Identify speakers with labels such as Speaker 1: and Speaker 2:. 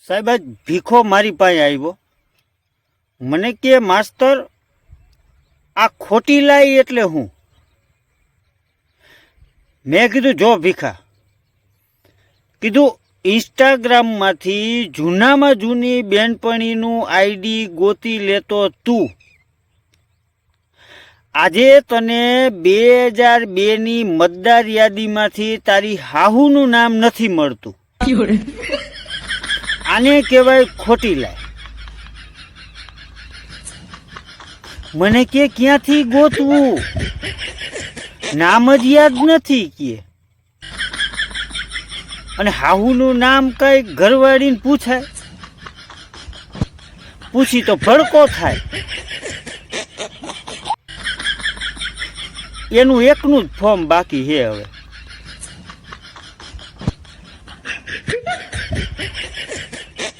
Speaker 1: સાહેબ આજ ભીખો મારી પાસે આવ્યો. મને કે માસ્તર આ ખોટી લાઈ એટલે હું? મેં કીધું જો ભીખા, કીધું ઇન્સ્ટાગ્રામમાંથી જૂનામાં જૂની બેનપણીનું આઈડી ગોતી લેતો તું. આજે તને 2002ની મતદાર યાદીમાંથી તારી હાહુનું નામ નથી મળતું. આને કહેવાય ખોટી લાય. મને કે ક્યાંથી ગોતવું, નામ જ યાદ નથી કે. અને હાહુનું નામ કઈ ઘરવાળીને પૂછાય? પૂછી તો ભડકો થાય. એનું એકનું જ ફોર્મ બાકી છે હવે.